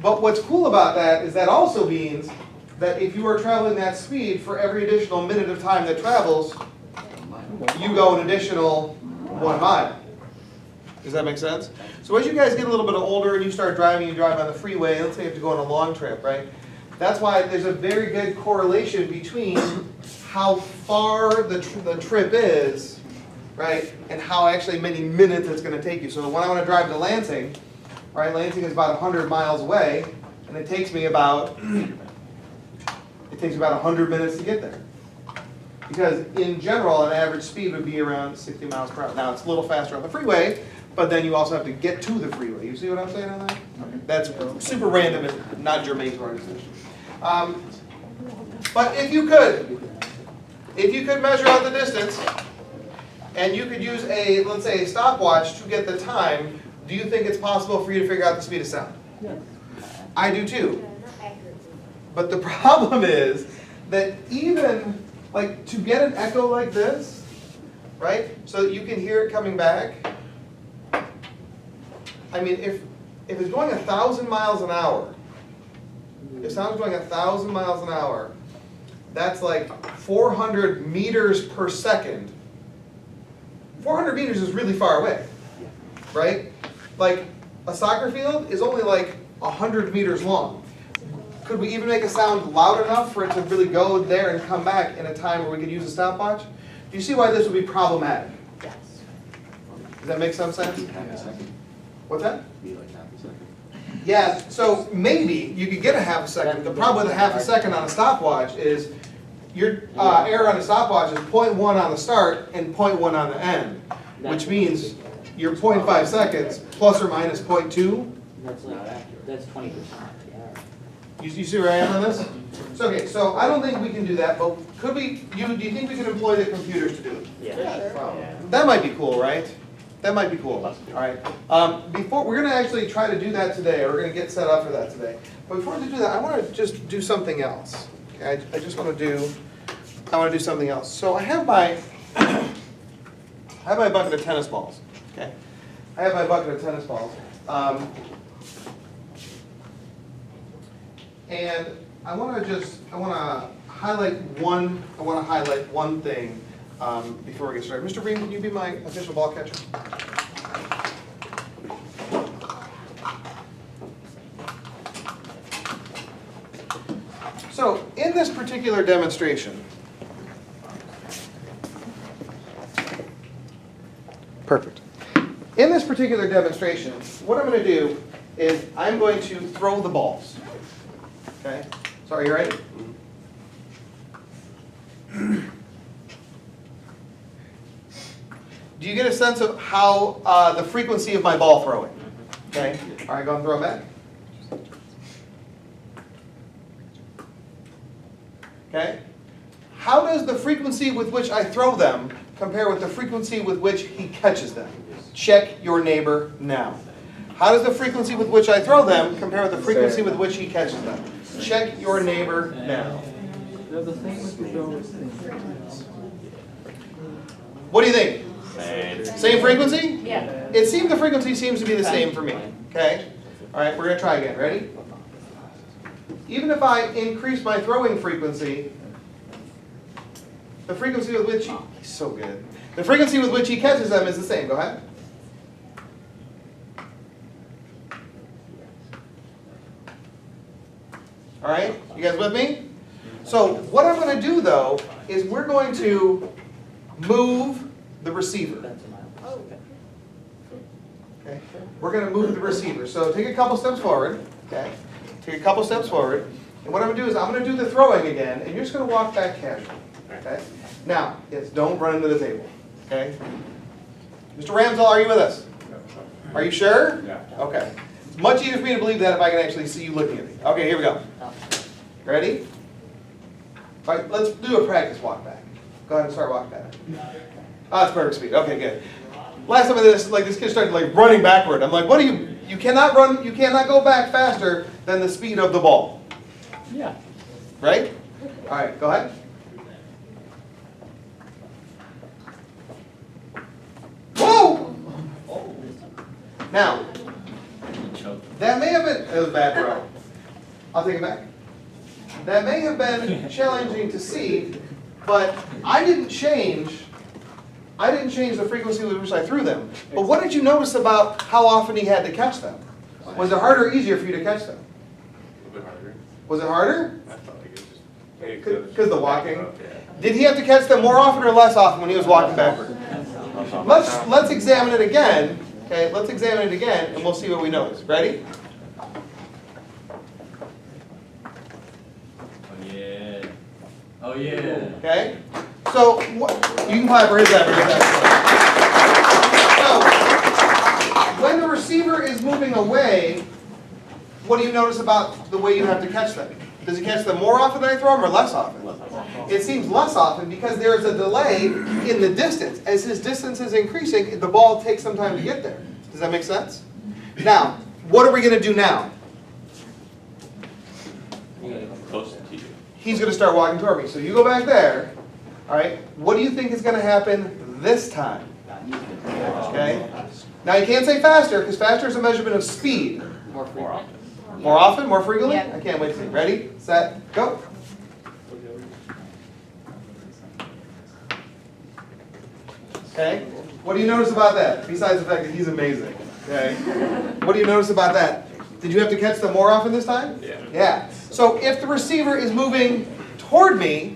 But what's cool about that is that also means that if you are traveling that speed, for every additional minute of time that travels, you go an additional 1 mile. Does that make sense? So as you guys get a little bit older and you start driving, you drive on the freeway, let's say you have to go on a long trip, right? That's why there's a very good correlation between how far the trip is, right, and how actually many minutes it's going to take you. So when I want to drive to Lansing, right, Lansing is about 100 miles away, and it takes me about 100 minutes to get there. Because in general, an average speed would be around 60 miles per hour. Now, it's a little faster on the freeway, but then you also have to get to the freeway. You see what I'm saying on that? Okay. That's super random and not germane to our discussion. But if you could measure out the distance, and you could use a, let's say, a stopwatch to get the time, do you think it's possible for you to figure out the speed of sound? Yes. I do too. But the problem is that even, like, to get an echo like this, right, so that you can hear it coming back, I mean, if it's going 1,000 miles an hour, if sound's going 1,000 miles an hour, that's like 400 meters per second. 400 meters is really far away, right? Like, a soccer field is only like 100 meters long. Could we even make a sound loud enough for it to really go there and come back in a time where we could use a stopwatch? Do you see why this would be problematic? Yes. Does that make some sense? Half a second. What's that? Be like half a second. Yeah, so maybe you could get a half a second. The problem with a half a second on a stopwatch is your error on a stopwatch is 0.1 on the start and 0.1 on the end, which means your 0.5 seconds plus or minus 0.2. That's like, that's 20%. You see where I am on this? So, okay, so I don't think we can do that, but could we, do you think we can employ the computers to do it? Yeah. That might be cool, right? That might be cool. All right. Before we're going to actually try to do that today, or we're going to get set up for that today. But before we do that, I want to just do something else. Okay, I just want to do something else. So I have my bucket of tennis balls. Okay, I have my bucket of tennis balls, and I want to highlight one thing. Before we get started, Mr. Breen, can you be my official ball catcher? So, in this particular demonstration, perfect. In this particular demonstration, what I'm going to do is I'm going to throw the balls. Okay? So, are you ready? Do you get a sense of how the frequency of my ball throwing? Okay. All right, go and throw it back. Okay. How does the frequency with which I throw them compare with the frequency with which he catches them? Check your neighbor now. How does the frequency with which I throw them compare with the frequency with which he catches them? Check your neighbor now. They're the same as we go. What do you think? Same frequency? Yeah. The frequency seems to be the same for me. Okay? All right, we're going to try again. Ready? Even if I increase my throwing frequency, the frequency with which he's so good. The frequency with which he catches them is the same. Go ahead. All right? You guys with me? So what I'm going to do, though, is we're going to move the receiver. Okay? We're going to move the receiver. So take a couple steps forward. Okay? Take a couple steps forward. And what I'm going to do is I'm going to do the throwing again, and you're just going to walk back casually. Okay? Now, yes, don't run into the table. Okay? Mr. Ramsell, are you with us? Are you sure? Yeah. Okay. It's much easier for me to believe that if I can actually see you looking at me. Okay, here we go. Ready? All right, let's do a practice walk back. Go ahead and start walking back. Oh, that's perfect speed. Okay, good. Last time I did this, this kid started running backward. I'm like, what are you cannot run, you cannot go back faster than the speed of the ball. Yeah. Right? All right, go ahead. Whoa! Now, that may have been, it was a bad throw. I'll take it back. That may have been challenging to see, but I didn't change the frequency with which I threw them. But what did you notice about how often he had to catch them? Was it harder or easier for you to catch them? A bit harder. Was it harder? I felt like it was just. Because the walking? Yeah. Did he have to catch them more often or less often when he was walking backward? Let's examine it again. Okay, let's examine it again, and we'll see what we notice. Ready? Oh yeah. Oh yeah. Okay. So you can clap for his effort. So when the receiver is moving away, what do you notice about the way you have to catch them? Does he catch them more often than I throw them, or less often? It seems less often because there is a delay in the distance. As his distance is increasing, the ball takes some time to get there. Does that make sense? Now, what are we going to do now? Close to you. He's going to start walking toward me. So you go back there. All right. What do you think is going to happen this time? Okay. Now you can't say faster because faster is a measurement of speed. More frequent. More often, more frequently? Yeah. I can't wait to see. Ready, set, go. Okay. What do you notice about that? Besides the fact that he's amazing. Okay. What do you notice about that? Did you have to catch them more often this time? Yeah. Yeah. So if the receiver is moving toward me,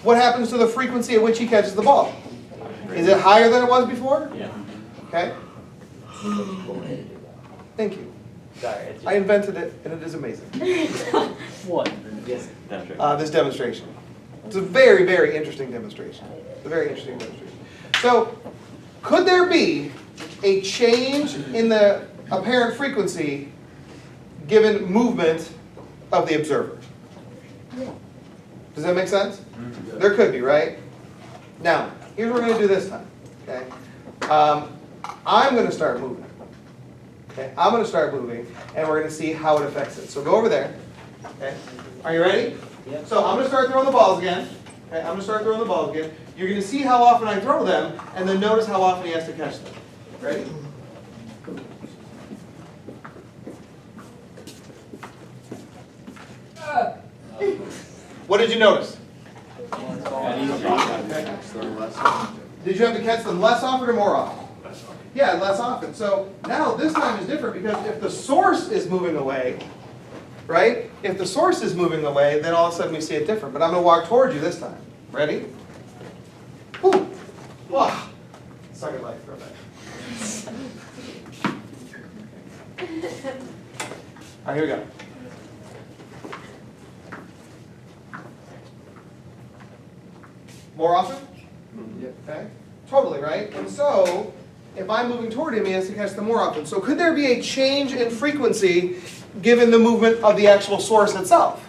what happens to the frequency at which he catches the ball? Is it higher than it was before? Yeah. Okay. Thank you. Sorry, it's I invented it, and it is amazing. What? yes. This demonstration. It's a very, very interesting demonstration. It's a very interesting demonstration. So, could there be a change in the apparent frequency given movement of the observer? Does that make sense? There could be, right? Now, here's what we're going to do this time. Okay, I'm going to start moving. Okay, I'm going to start moving, and we're going to see how it affects it. So go over there. Okay, are you ready? Yep. So I'm going to start throwing the balls again. Okay, I'm going to start throwing the balls again. You're going to see how often I throw them, and then notice how often he has to catch them. Ready? What did you notice? Did you have to catch them less often or more often? Yeah, less often. So now this time is different because if the source is moving away, right? If the source is moving away, then all of a sudden we see it different. But I'm going to walk towards you this time. Ready? Woo! Wow. Suck it life for a minute. All right, here we go. More often? Okay. Totally, right? And so, if I'm moving toward him, he has to catch them more often. So could there be a change in frequency given the movement of the actual source itself?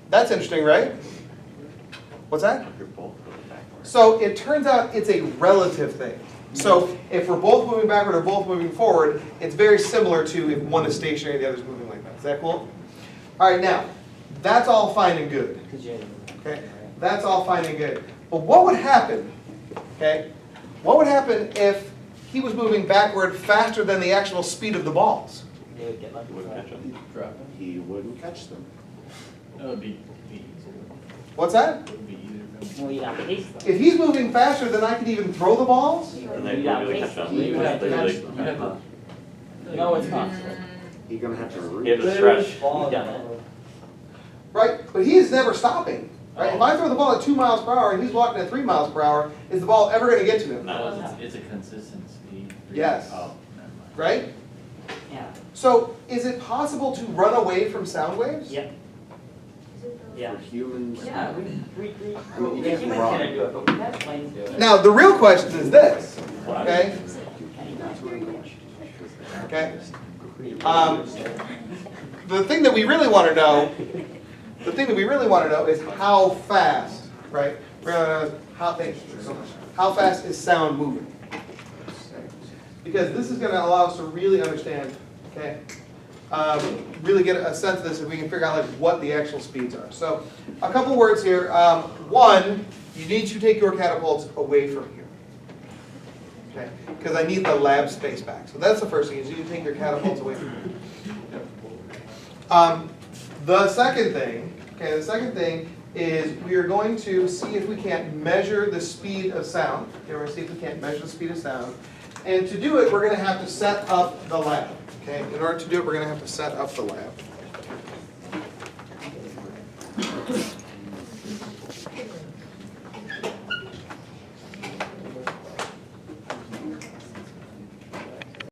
That's interesting, right? What's that? So it turns out it's a relative thing. So if we're both moving backward or both moving forward, it's very similar to if one is stationary and the other is moving like that. Is that cool? All right, now, that's all fine and good. Okay? That's all fine and good. But what would happen, okay? What would happen if he was moving backward faster than the actual speed of the balls? They would get lucky. He wouldn't catch them. That would be easier. What's that? It would be easier. Well, you got pace though. If he's moving faster than I can even throw the balls? And they You got really pace catch though. them. You have to They catch really- them. No, it's not. He's gonna have to You have reach. to stretch. You've done it. Right? But he is never stopping. Right? If I throw the ball at 2 miles per hour and he's walking at 3 miles per hour, is the ball ever going to get to him? No, it's a consistent speed. Yes. Oh, never mind. Right? Yeah. So is it possible to run away from sound waves? Yep. Yeah. For humans. Yeah. I mean, you The can't humans run. gonna do it, but we have planes do it. Now the real question is this. Okay? Okay? The thing that we really want to know, is how fast, right? How fast is sound moving? Because this is going to allow us to really understand, okay? Really get a sense of this if we can figure out like what the actual speeds are. So a couple words here. One, you need to take your catapults away from here. Okay? Because I need the lab space back. So that's the first thing, is you need to take your catapults away from here. The second thing is we are going to see if we can't measure the speed of sound. Okay, we're going to see if we can't measure the speed of sound. And to do it, we're going to have to set up the lab. Okay, in order to do it, we're going to have to set up the lab.